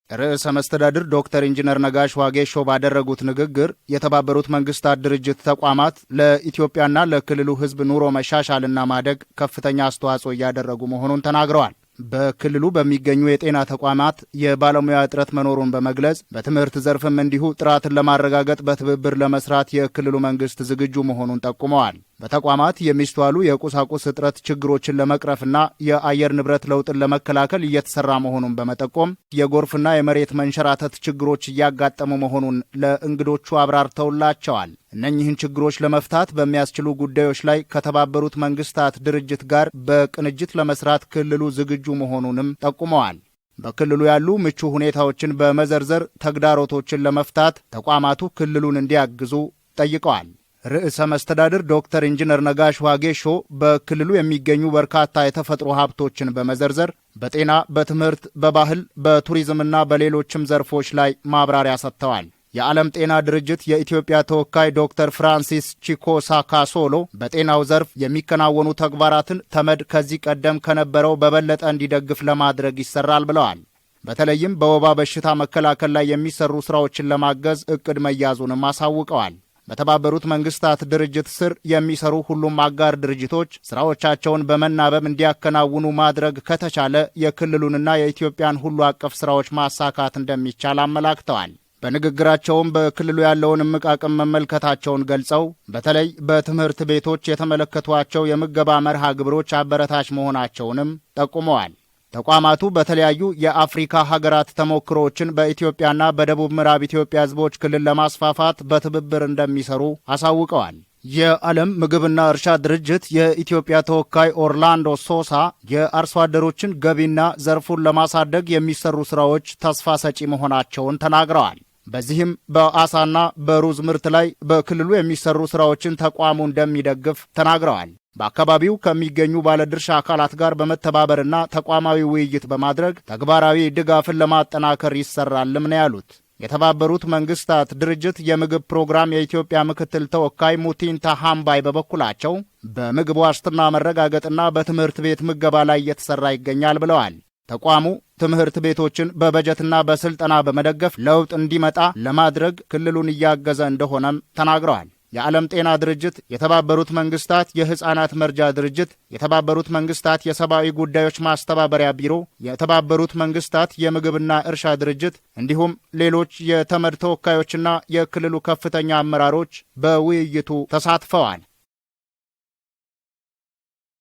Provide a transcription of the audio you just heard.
ርዕሰ መስተዳድር ዶክተር ኢንጂነር ነጋሽ ዋጌሾ ባደረጉት ንግግር የተባበሩት መንግስታት ድርጅት ተቋማት ለኢትዮጵያና ለክልሉ ሕዝብ ኑሮ መሻሻልና ማደግ ከፍተኛ አስተዋጽኦ እያደረጉ መሆኑን ተናግረዋል። በክልሉ በሚገኙ የጤና ተቋማት የባለሙያ እጥረት መኖሩን በመግለጽ በትምህርት ዘርፍም እንዲሁ ጥራትን ለማረጋገጥ በትብብር ለመስራት የክልሉ መንግስት ዝግጁ መሆኑን ጠቁመዋል። በተቋማት የሚስተዋሉ የቁሳቁስ እጥረት ችግሮችን ለመቅረፍና የአየር ንብረት ለውጥን ለመከላከል እየተሰራ መሆኑን በመጠቆም የጎርፍና የመሬት መንሸራተት ችግሮች እያጋጠሙ መሆኑን ለእንግዶቹ አብራርተውላቸዋል። እነኚህን ችግሮች ለመፍታት በሚያስችሉ ጉዳዮች ላይ ከተባበሩት መንግስታት ድርጅት ጋር በቅንጅት ለመስራት ክልሉ ዝግጁ መሆኑንም ጠቁመዋል። በክልሉ ያሉ ምቹ ሁኔታዎችን በመዘርዘር ተግዳሮቶችን ለመፍታት ተቋማቱ ክልሉን እንዲያግዙ ጠይቀዋል። ርዕሰ መስተዳድር ዶክተር ኢንጂነር ነጋሽ ዋጌሾ በክልሉ የሚገኙ በርካታ የተፈጥሮ ሀብቶችን በመዘርዘር በጤና፣ በትምህርት፣ በባህል፣ በቱሪዝምና በሌሎችም ዘርፎች ላይ ማብራሪያ ሰጥተዋል። የዓለም ጤና ድርጅት የኢትዮጵያ ተወካይ ዶክተር ፍራንሲስ ቺኮሳ ካሶሎ በጤናው ዘርፍ የሚከናወኑ ተግባራትን ተመድ ከዚህ ቀደም ከነበረው በበለጠ እንዲደግፍ ለማድረግ ይሰራል ብለዋል። በተለይም በወባ በሽታ መከላከል ላይ የሚሰሩ ስራዎችን ለማገዝ እቅድ መያዙንም አሳውቀዋል። በተባበሩት መንግስታት ድርጅት ስር የሚሰሩ ሁሉም አጋር ድርጅቶች ስራዎቻቸውን በመናበብ እንዲያከናውኑ ማድረግ ከተቻለ የክልሉንና የኢትዮጵያን ሁሉ አቀፍ ስራዎች ማሳካት እንደሚቻል አመላክተዋል። በንግግራቸውም በክልሉ ያለውን እምቅ አቅም መመልከታቸውን ገልጸው በተለይ በትምህርት ቤቶች የተመለከቷቸው የምገባ መርሃ ግብሮች አበረታች መሆናቸውንም ጠቁመዋል። ተቋማቱ በተለያዩ የአፍሪካ ሀገራት ተሞክሮዎችን በኢትዮጵያና በደቡብ ምዕራብ ኢትዮጵያ ሕዝቦች ክልል ለማስፋፋት በትብብር እንደሚሰሩ አሳውቀዋል። የዓለም ምግብና እርሻ ድርጅት የኢትዮጵያ ተወካይ ኦርላንዶ ሶሳ የአርሶ አደሮችን ገቢና ዘርፉን ለማሳደግ የሚሰሩ ስራዎች ተስፋ ሰጪ መሆናቸውን ተናግረዋል። በዚህም በአሳና በሩዝ ምርት ላይ በክልሉ የሚሰሩ ስራዎችን ተቋሙ እንደሚደግፍ ተናግረዋል። በአካባቢው ከሚገኙ ባለድርሻ አካላት ጋር በመተባበርና ተቋማዊ ውይይት በማድረግ ተግባራዊ ድጋፍን ለማጠናከር ይሰራልም ነው ያሉት። የተባበሩት መንግስታት ድርጅት የምግብ ፕሮግራም የኢትዮጵያ ምክትል ተወካይ ሙቲንታ ሃምባይ በበኩላቸው በምግብ ዋስትና መረጋገጥና በትምህርት ቤት ምገባ ላይ እየተሰራ ይገኛል ብለዋል። ተቋሙ ትምህርት ቤቶችን በበጀትና በስልጠና በመደገፍ ለውጥ እንዲመጣ ለማድረግ ክልሉን እያገዘ እንደሆነም ተናግረዋል። የዓለም ጤና ድርጅት፣ የተባበሩት መንግስታት የሕፃናት መርጃ ድርጅት፣ የተባበሩት መንግስታት የሰብአዊ ጉዳዮች ማስተባበሪያ ቢሮ፣ የተባበሩት መንግስታት የምግብና እርሻ ድርጅት እንዲሁም ሌሎች የተመድ ተወካዮችና የክልሉ ከፍተኛ አመራሮች በውይይቱ ተሳትፈዋል።